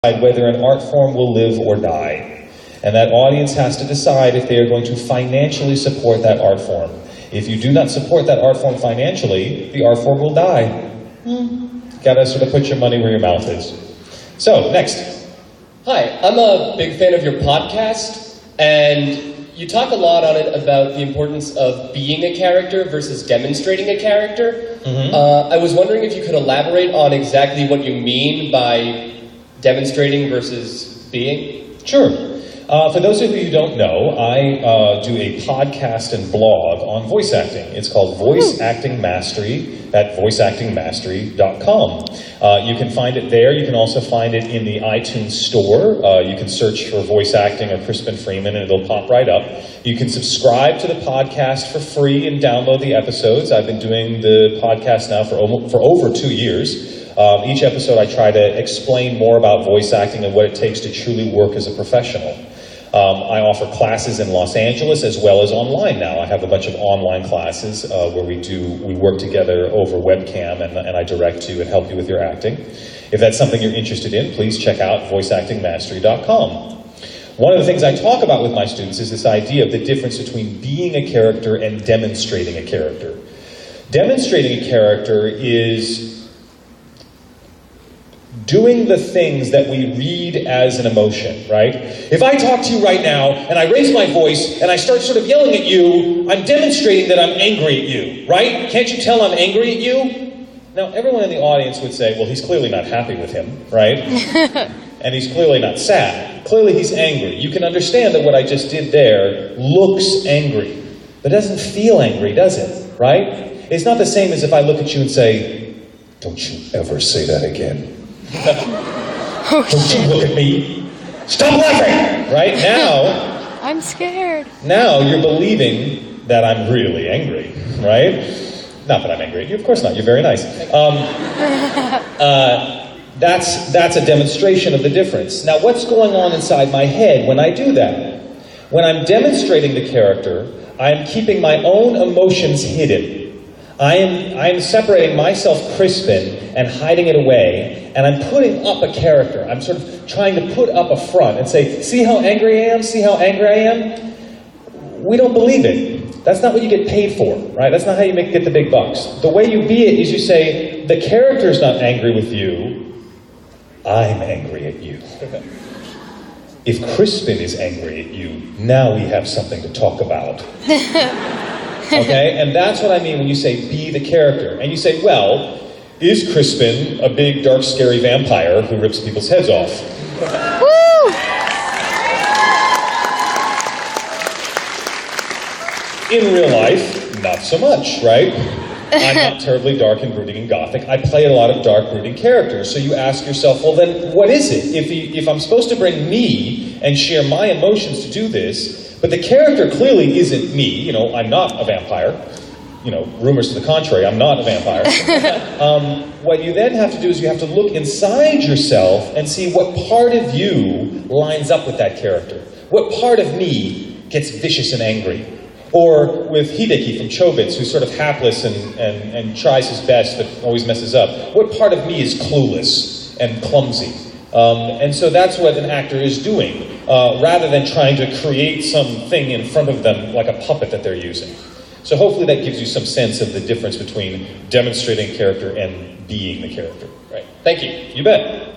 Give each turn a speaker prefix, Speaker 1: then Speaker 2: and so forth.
Speaker 1: whether an art form will live or die. And that audience has to decide if they are going to financially support that art form. If you do not support that art form financially, the art form will die. Gotta sort of put your money where your mouth is. So, next.
Speaker 2: Hi, I'm a big fan of your podcast, and you talk a lot on it about the importance of being a character versus demonstrating a character. I was wondering if you could elaborate on exactly what you mean by demonstrating versus being?
Speaker 1: Sure. For those of you who don't know, I do a podcast and blog on voice acting. It's called Voice Acting Mastery at voiceactingmastery.com. You can find it there. You can also find it in the iTunes store. You can search for voice acting or Crispin Freeman and it'll pop right up. You can subscribe to the podcast for free and download the episodes. I've been doing the podcast now for over 2 years. Each episode I try to explain more about voice acting and what it takes to truly work as a professional. I offer classes in Los Angeles as well as online now. I have a bunch of online classes where we work together over webcam and I direct you and help you with your acting. If that's something you're interested in, please check out voiceactingmastery.com. One of the things I talk about with my students is this idea of the difference between being a character and demonstrating a character. Demonstrating a character is doing the things that we read as an emotion, right? If I talk to you right now, and I raise my voice, and I start sort of yelling at you, I'm demonstrating that I'm angry at you, right? Can't you tell I'm angry at you? Now, everyone in the audience would say, well, he's clearly not happy with him, right? And he's clearly not sad. Clearly he's angry. You can understand that what I just did there looks angry, but it doesn't feel angry, does it, right? It's not the same as if I look at you and say, don't you ever say that again. Don't you look at me. Stop laughing! Right now,
Speaker 3: I'm scared.
Speaker 1: Now you're believing that I'm really angry, right? Not that I'm angry at you, of course not. You're very nice. That's a demonstration of the difference. Now, what's going on inside my head when I do that? When I'm demonstrating the character, I'm keeping my own emotions hidden. I am separating myself, Crispin, and hiding it away, and I'm putting up a character. I'm sort of trying to put up a front and say, see how angry I am? See how angry I am? We don't believe it. That's not what you get paid for, right? That's not how you get the big bucks. The way you be it is you say, the character's not angry with you, I'm angry at you. If Crispin is angry at you, now we have something to talk about. Okay, and that's what I mean when you say be the character. And you say, well, is Crispin a big, dark, scary vampire who rips people's heads off?
Speaker 3: Woo!
Speaker 1: In real life, not so much, right? I'm not terribly dark and brooding and gothic. I play a lot of dark, brooding characters. So you ask yourself, well then, what is it? If I'm supposed to bring me and share my emotions to do this, but the character clearly isn't me, you know, I'm not a vampire. You know, rumors to the contrary, I'm not a vampire. What you then have to do is you have to look inside yourself and see what part of you lines up with that character. What part of me gets vicious and angry? Or with Hideki from Chobits, who's sort of hapless and tries his best but always messes up. What part of me is clueless and clumsy? And so that's what an actor is doing, rather than trying to create something in front of them like a puppet that they're using. So hopefully that gives you some sense of the difference between demonstrating character and being the character. Right. Thank you. You bet.